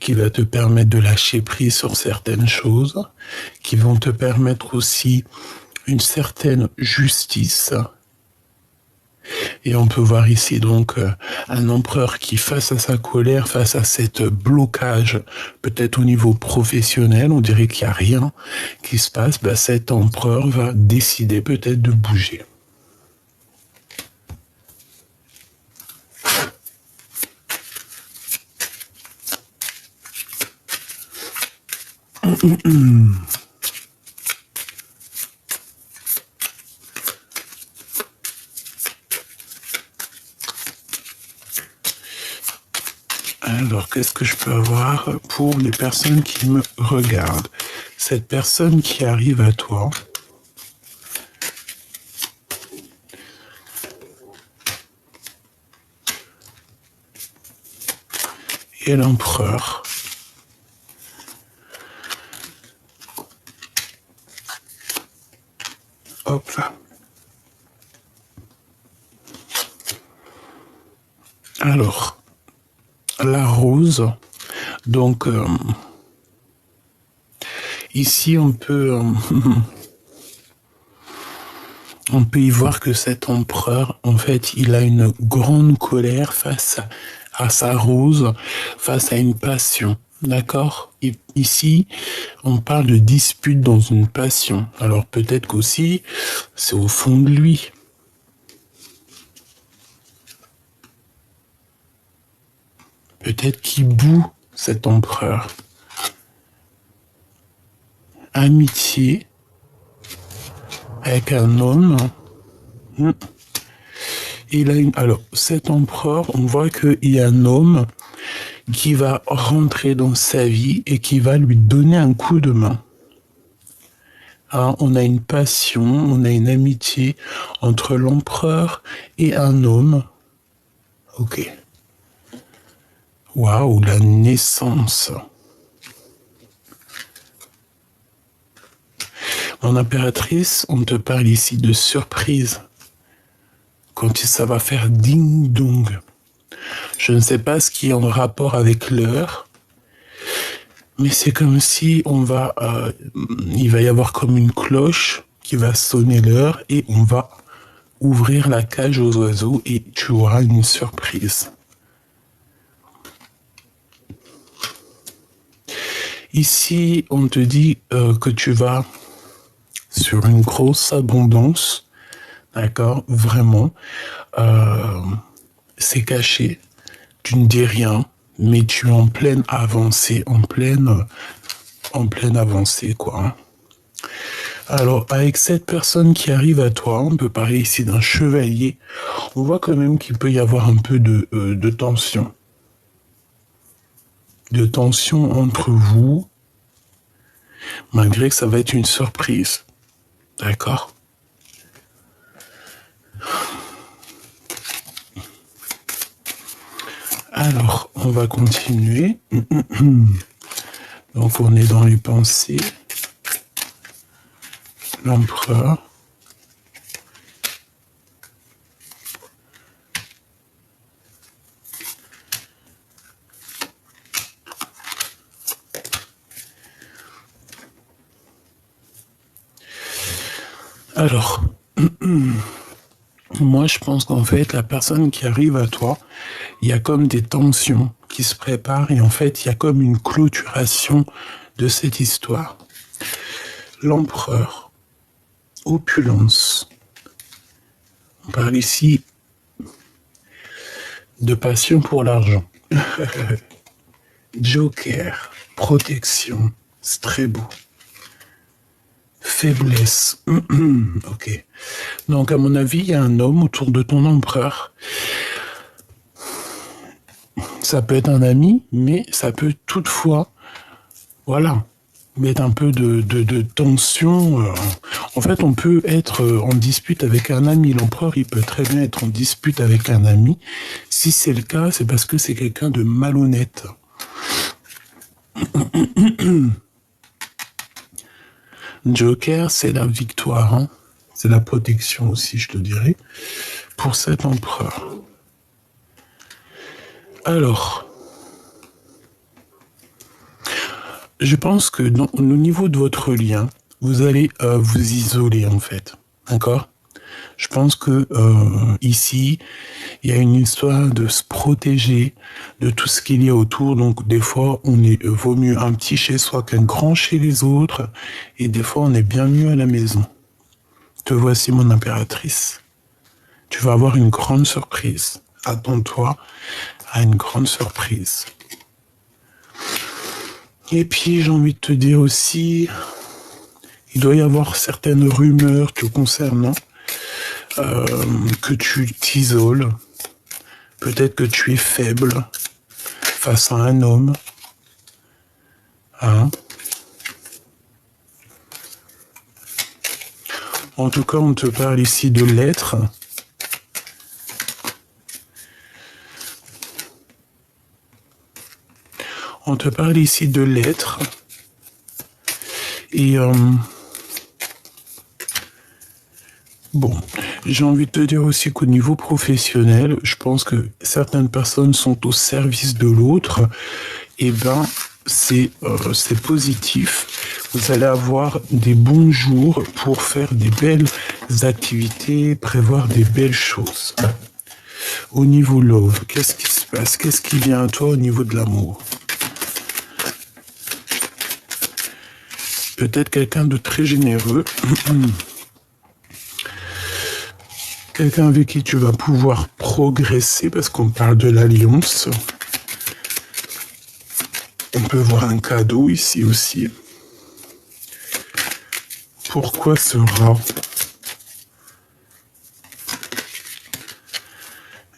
qui va te permettre de lâcher prise sur certaines choses, qui vont te permettre aussi une certaine justice. Et on peut voir ici donc un empereur qui, face à sa colère, face à cet blocage, peut-être au niveau professionnel, on dirait qu'il n'y a rien qui se passe, bah, cet empereur va décider peut-être de bouger. Alors, qu'est-ce que je peux avoir pour les personnes qui me regardent? Cette personne qui arrive à toi, et l'empereur. Hop là. Alors, la rose, donc ici on peut y voir que cet empereur, en fait, il a une grande colère face à sa rose, face à une passion. D'accord? Ici, on parle de dispute dans une passion. Alors peut-être qu'aussi, c'est au fond de lui. Peut-être qu'il boue cet empereur. Amitié avec un homme. Il a alors, cet empereur, on voit qu'il y a un homme qui va rentrer dans sa vie et qui va lui donner un coup de main. Alors, on a une passion, on a une amitié entre l'empereur et un homme. Ok. Waouh, la naissance. Mon impératrice, on te parle ici de surprise. Quand ça va faire ding-dong. Je ne sais pas ce qui est en rapport avec l'heure, mais c'est comme si il va y avoir comme une cloche qui va sonner l'heure et on va ouvrir la cage aux oiseaux et tu auras une surprise. Ici, on te dit que tu vas sur une grosse abondance, d'accord, vraiment. C'est caché, tu ne dis rien, mais tu es en pleine avancée, en pleine avancée, quoi. Alors, avec cette personne qui arrive à toi, on peut parler ici d'un chevalier, on voit quand même qu'il peut y avoir un peu de tension. De tension entre vous, malgré que ça va être une surprise. D'accord? Alors, on va continuer. Donc, on est dans les pensées. L'empereur. Alors, moi je pense qu'en fait, la personne qui arrive à toi, il y a comme des tensions qui se préparent et en fait, il y a comme une clôturation de cette histoire. L'empereur, opulence. On parle ici de passion pour l'argent. Joker, protection, c'est très beau. Faiblesse. Ok. Donc, à mon avis, il y a un homme autour de ton empereur. Ça peut être un ami, mais ça peut toutefois, voilà, mettre un peu de tension. En fait, on peut être en dispute avec un ami. L'empereur, il peut très bien être en dispute avec un ami. Si c'est le cas, c'est parce que c'est quelqu'un de malhonnête. Joker, c'est la victoire, hein. C'est la protection aussi, je te dirais, pour cet empereur. Alors, Je pense que au niveau de votre lien, vous allez vous isoler en fait. D'accord? Je pense que ici, il y a une histoire de se protéger de tout ce qu'il y a autour. Donc des fois, vaut mieux un petit chez soi qu'un grand chez les autres. Et des fois, on est bien mieux à la maison. Te voici mon impératrice. Tu vas avoir une grande surprise. Attends-toi à une grande surprise. Et puis, j'ai envie de te dire aussi, il doit y avoir certaines rumeurs te concernant, que tu t'isoles. Peut-être que tu es faible face à un homme. Hein? En tout cas, on te parle ici de l'être. On te parle ici de l'être. Et bon, j'ai envie de te dire aussi qu'au niveau professionnel, je pense que certaines personnes sont au service de l'autre. Et ben, c'est positif. Vous allez avoir des bons jours pour faire des belles activités, prévoir des belles choses. Au niveau love, qu'est-ce qui se passe? Qu'est-ce qui vient à toi au niveau de l'amour? Peut-être quelqu'un de très généreux. Quelqu'un avec qui tu vas pouvoir progresser parce qu'on parle de l'alliance. On peut voir un cadeau ici aussi. Pourquoi ce rat?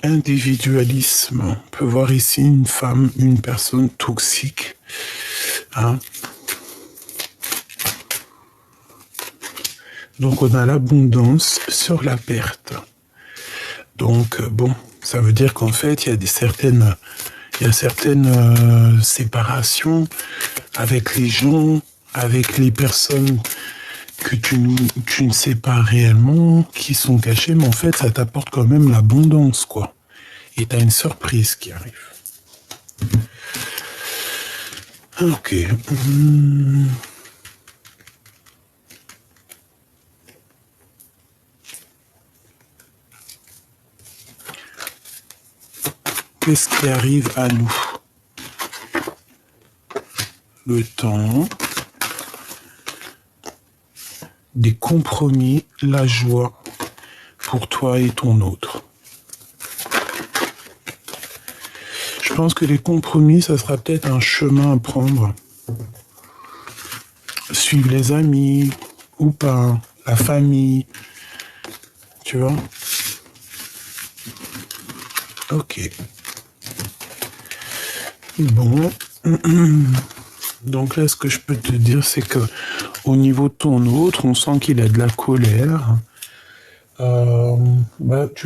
Individualisme. On peut voir ici une femme, une personne toxique. Hein? Donc on a l'abondance sur la perte. Donc bon, ça veut dire qu'en fait il y a certaines séparations avec les gens, avec les personnes que tu ne sais pas réellement, qui sont cachées, mais en fait ça t'apporte quand même l'abondance, quoi. Et t'as une surprise qui arrive. Ok. Qu'est-ce qui arrive à nous? Le temps, des compromis, la joie pour toi et ton autre. Je pense que les compromis, ça sera peut-être un chemin à prendre. Suivre les amis ou pas, la famille, tu vois? Ok. Bon. Donc là, ce que je peux te dire, c'est que au niveau de ton autre, on sent qu'il a de la colère. Tu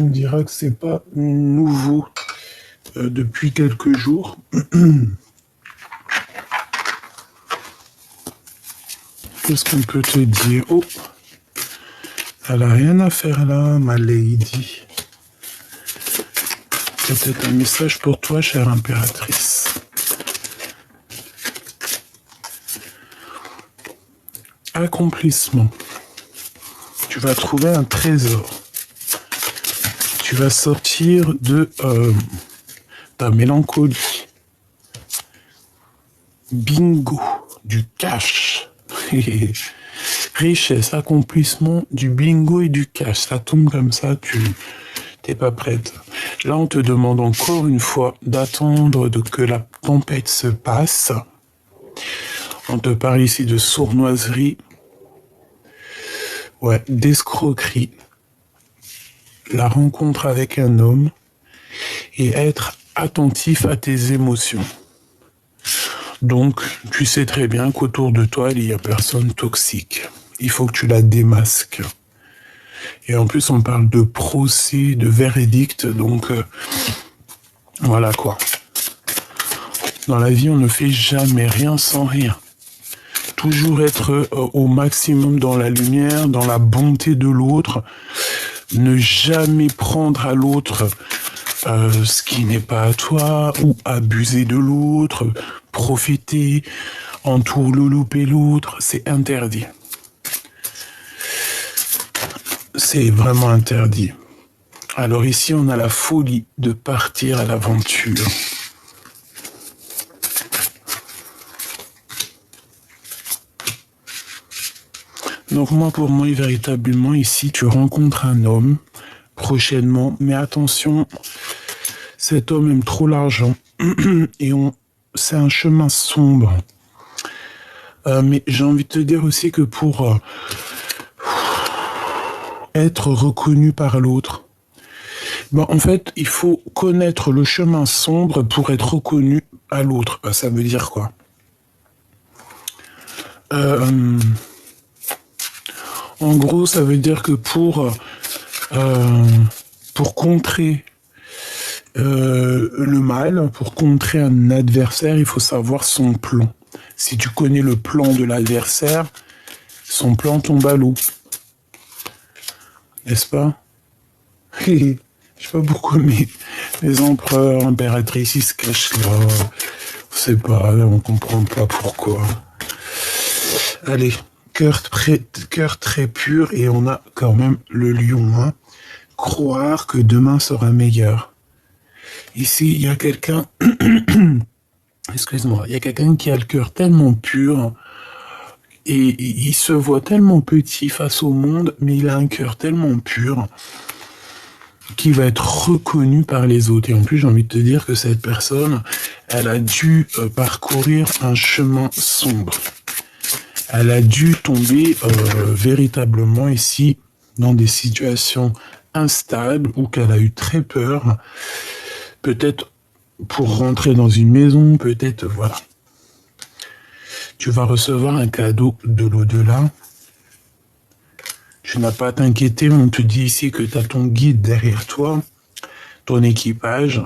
me diras que c'est pas nouveau depuis quelques jours. Qu'est-ce qu'on peut te dire? Oh, elle a rien à faire là, ma lady. Peut-être un message pour toi, chère impératrice. Accomplissement. Tu vas trouver un trésor. Tu vas sortir de ta mélancolie. Bingo, du cash. Richesse, accomplissement, du bingo et du cash. Ça tombe comme ça, tu t'es pas prête. Là, on te demande encore une fois d'attendre que la tempête se passe. On te parle ici de sournoiserie. Ouais, d'escroquerie. La rencontre avec un homme et être attentif à tes émotions. Donc, tu sais très bien qu'autour de toi, il y a personne toxique. Il faut que tu la démasques. Et en plus, on parle de procès, de verdict, donc voilà quoi. Dans la vie, on ne fait jamais rien sans rien. Toujours être au maximum dans la lumière, dans la bonté de l'autre. Ne jamais prendre à l'autre ce qui n'est pas à toi, ou abuser de l'autre, profiter, entourlouper l'autre, c'est interdit. C'est vraiment interdit. Alors ici, on a la folie de partir à l'aventure. Donc moi, pour moi, véritablement, ici, tu rencontres un homme prochainement, mais attention, cet homme aime trop l'argent et c'est un chemin sombre. Mais j'ai envie de te dire aussi que pour être reconnu par l'autre, bon, en fait, il faut connaître le chemin sombre pour être reconnu à l'autre. Ça veut dire quoi? En gros, ça veut dire que pour contrer le mal, pour contrer un adversaire, il faut savoir son plan. Si tu connais le plan de l'adversaire, son plan tombe à l'eau. N'est-ce pas? Je sais pas pourquoi mes empereurs, impératrices, ils se cachent là. On sait pas, on comprend pas pourquoi. Allez, cœur très pur, et on a quand même le lion. Hein. Croire que demain sera meilleur. Ici, il y a quelqu'un... Excuse-moi, il y a quelqu'un qui a le cœur tellement pur et il se voit tellement petit face au monde, mais il a un cœur tellement pur qui va être reconnu par les autres. Et en plus, j'ai envie de te dire que cette personne, elle a dû parcourir un chemin sombre. Elle a dû tomber véritablement ici dans des situations instables ou qu'elle a eu très peur. Peut-être pour rentrer dans une maison, peut-être, voilà. Tu vas recevoir un cadeau de l'au-delà. Tu n'as pas à t'inquiéter, on te dit ici que tu as ton guide derrière toi, ton équipage.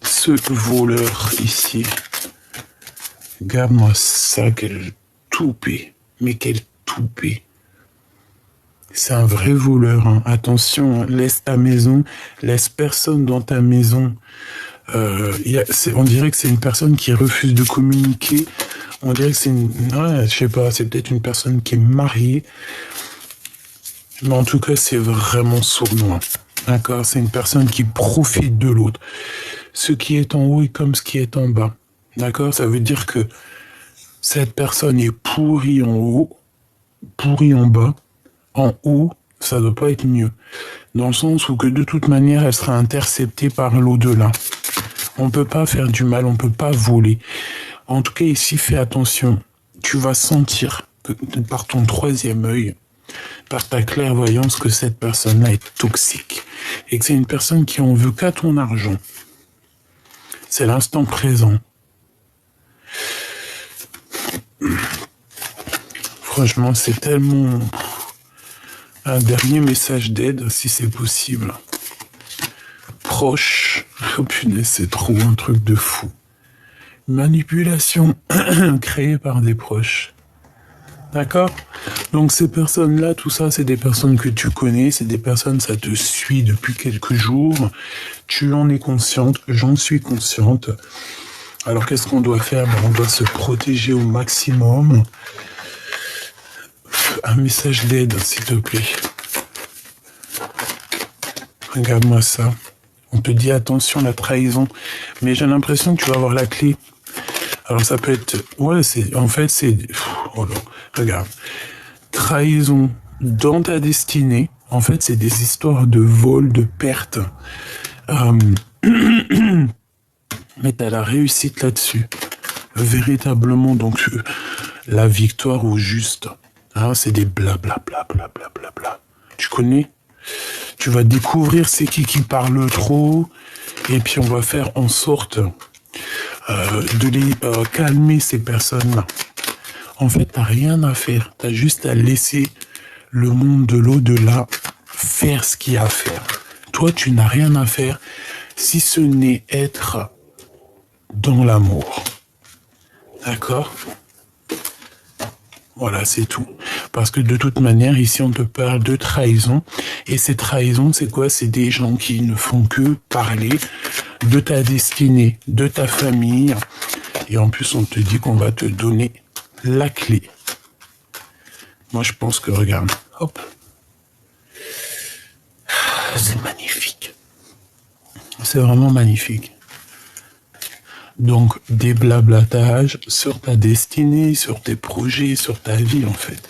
Ce voleur ici, regarde-moi ça, quel toupet, mais quel toupet. C'est un vrai voleur, hein. Attention, hein. Laisse ta maison, laisse personne dans ta maison. On dirait que c'est une personne qui refuse de communiquer. On dirait que c'est je sais pas, c'est peut-être une personne qui est mariée. Mais en tout cas, c'est vraiment sournois. D'accord? C'est une personne qui profite de l'autre. Ce qui est en haut est comme ce qui est en bas. D'accord? Ça veut dire que cette personne est pourrie en haut, pourrie en bas. En haut, ça doit pas être mieux. Dans le sens où que de toute manière, elle sera interceptée par l'au-delà. On peut pas faire du mal, on peut pas voler. En tout cas, ici, fais attention. Tu vas sentir que par ton troisième œil, par ta clairvoyance, que cette personne-là est toxique. Et que c'est une personne qui en veut qu'à ton argent. C'est l'instant présent. Franchement, c'est tellement... Un dernier message d'aide, si c'est possible. Proche. Oh punaise, c'est trop un truc de fou. Manipulation créée par des proches. D'accord? Donc ces personnes-là, tout ça, c'est des personnes que tu connais, c'est des personnes, ça te suit depuis quelques jours. Tu en es consciente, j'en suis consciente. Alors qu'est-ce qu'on doit faire? On doit se protéger au maximum. Un message d'aide, s'il te plaît. Regarde-moi ça. On te dit attention, la trahison. Mais j'ai l'impression que tu vas avoir la clé. Alors ça peut être... Ouais, en fait, c'est... Oh non, regarde. Trahison dans ta destinée. En fait, c'est des histoires de vol, de perte. Mais t'as la réussite là-dessus. Véritablement, donc, la victoire au juste. Ah, c'est des blablabla. Tu connais? Tu vas découvrir c'est qui parle trop, et puis on va faire en sorte de les calmer, ces personnes-là. En fait, t'as rien à faire. T'as juste à laisser le monde de l'au-delà faire ce qu'il y a à faire. Toi, tu n'as rien à faire si ce n'est être dans l'amour. D'accord? Voilà, c'est tout. Parce que de toute manière, ici, on te parle de trahison. Et ces trahisons, c'est quoi? C'est des gens qui ne font que parler de ta destinée, de ta famille. Et en plus, on te dit qu'on va te donner la clé. Moi, je pense que, regarde, hop. C'est magnifique. C'est vraiment magnifique. Donc, des blablatages sur ta destinée, sur tes projets, sur ta vie, en fait.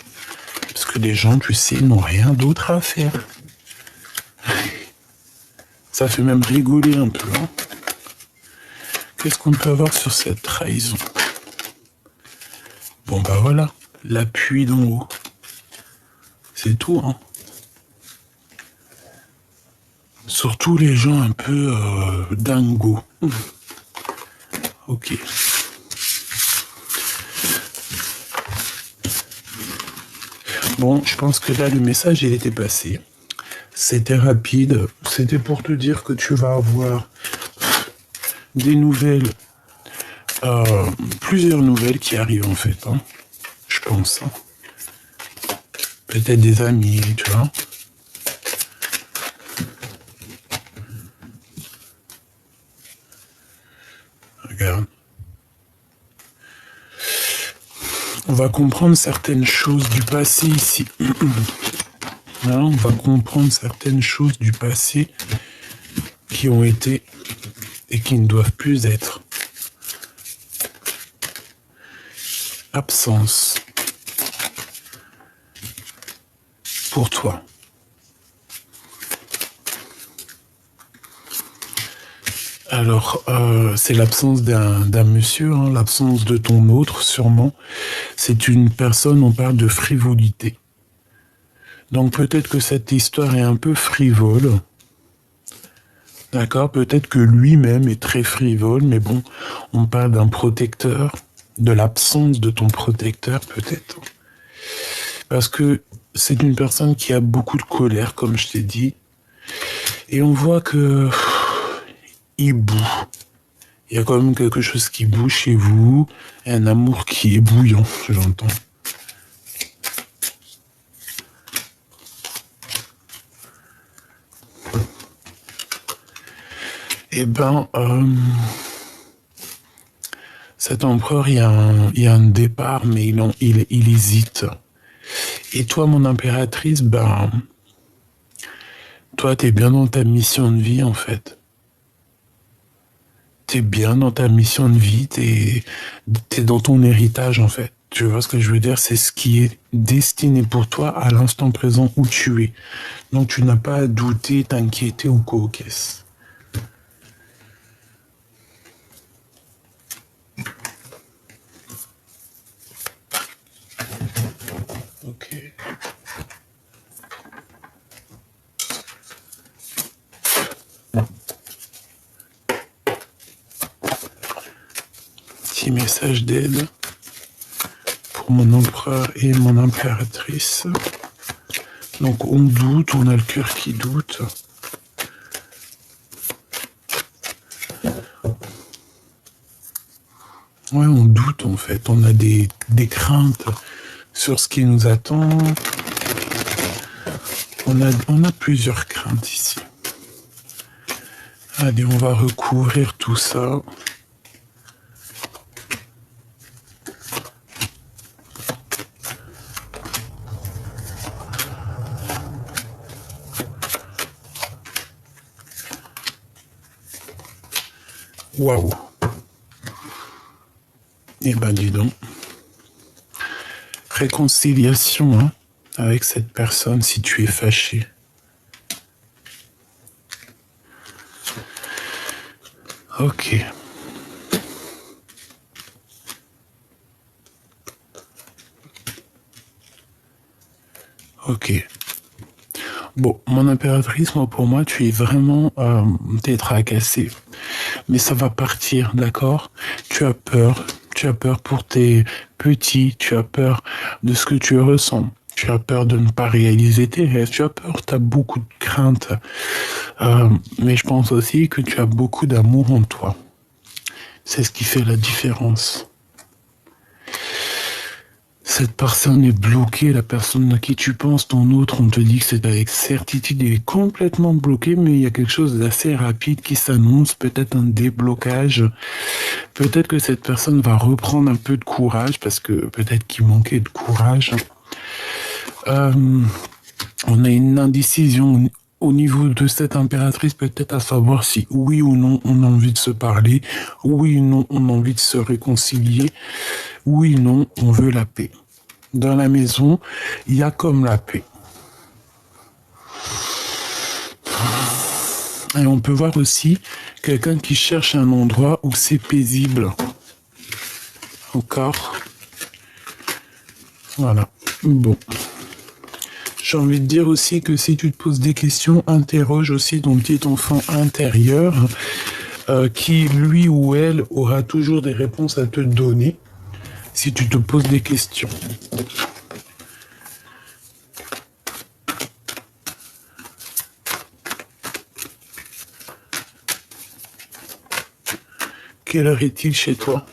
Parce que les gens, tu sais, n'ont rien d'autre à faire. Ça fait même rigoler un peu. Hein. Qu'est-ce qu'on peut avoir sur cette trahison? Bon, bah voilà, l'appui d'en haut. C'est tout, hein. Surtout les gens un peu dingos. Ok. Bon, je pense que là, le message, il était passé. C'était rapide. C'était pour te dire que tu vas avoir des nouvelles, plusieurs nouvelles qui arrivent en fait. Hein. Je pense. Hein. Peut-être des amis, tu vois. Regarde. On va comprendre certaines choses du passé ici. Là, on va comprendre certaines choses du passé qui ont été et qui ne doivent plus être. Absence. Pour toi. Alors, c'est l'absence d'un monsieur, hein, l'absence de ton autre, sûrement. C'est une personne, on parle de frivolité. Donc peut-être que cette histoire est un peu frivole. D'accord? Peut-être que lui-même est très frivole, mais bon, on parle d'un protecteur, de l'absence de ton protecteur, peut-être. Parce que c'est une personne qui a beaucoup de colère, comme je t'ai dit. Et on voit que il bout. Il y a quand même quelque chose qui bout chez vous, et un amour qui est bouillant, j'entends. Eh ben, cet empereur, il y a un départ, mais il hésite. Et toi, mon impératrice, ben, toi, t'es bien dans ta mission de vie, en fait. T'es bien dans ta mission de vie, t'es dans ton héritage, en fait. Tu vois ce que je veux dire? C'est ce qui est destiné pour toi à l'instant présent où tu es. Donc, tu n'as pas à douter, t'inquiéter ou quoi, caisse. Ok. Petit message d'aide pour mon empereur et mon impératrice. Donc on doute, on a le cœur qui doute. Ouais, on doute en fait, on a des craintes sur ce qui nous attend. On a plusieurs craintes ici. Allez, on va recouvrir tout ça. Waouh. Eh ben dis donc. Réconciliation hein, avec cette personne si tu es fâché. Ok. Ok. Bon, mon impératrice, moi, pour moi, tu es vraiment t'es tracassée. Mais ça va partir, d'accord? Tu as peur pour tes petits, tu as peur de ce que tu ressens. Tu as peur de ne pas réaliser tes rêves, tu as peur, tu as beaucoup de craintes. Mais je pense aussi que tu as beaucoup d'amour en toi. C'est ce qui fait la différence. cette personne est bloquée, la personne à qui tu penses, ton autre, on te dit que c'est avec certitude, il est complètement bloqué, mais il y a quelque chose d'assez rapide qui s'annonce, peut-être un déblocage. Peut-être que cette personne va reprendre un peu de courage, parce que peut-être qu'il manquait de courage. On a une indécision au niveau de cette impératrice, peut-être à savoir si oui ou non on a envie de se parler, oui ou non on a envie de se réconcilier, oui ou non on veut la paix. Dans la maison, il y a comme la paix. Et on peut voir aussi quelqu'un qui cherche un endroit où c'est paisible. Encore. Voilà. Bon. J'ai envie de dire aussi que si tu te poses des questions, interroge aussi ton petit enfant intérieur qui, lui ou elle, aura toujours des réponses à te donner si tu te poses des questions. Quelle heure est-il chez toi?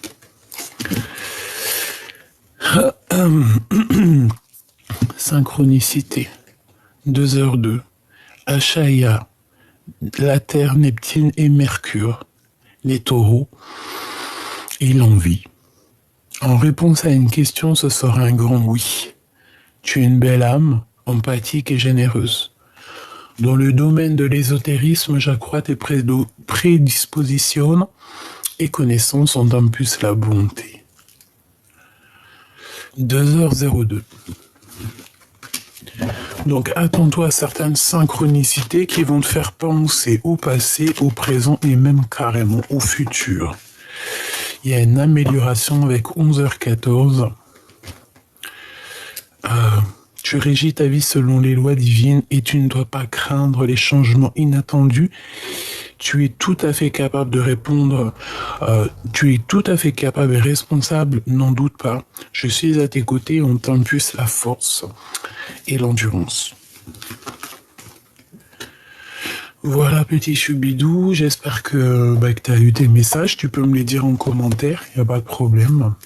Synchronicité. 2h02. Achaïa. La Terre, Neptune et Mercure. Les taureaux. Et l'envie. En réponse à une question, ce sera un grand oui. Tu es une belle âme, empathique et généreuse. Dans le domaine de l'ésotérisme, j'accrois tes prédispositions et connaissances en tant plus la bonté. 2h02. Donc attends-toi à certaines synchronicités qui vont te faire penser au passé, au présent et même carrément au futur. Il y a une amélioration avec 11h14. Tu régis ta vie selon les lois divines et tu ne dois pas craindre les changements inattendus. Tu es tout à fait capable de répondre. Tu es tout à fait capable et responsable, n'en doute pas. Je suis à tes côtés, on t'impulse la force et l'endurance. Voilà, petit choubidou, j'espère que tu as eu tes messages. Tu peux me les dire en commentaire, il n'y a pas de problème.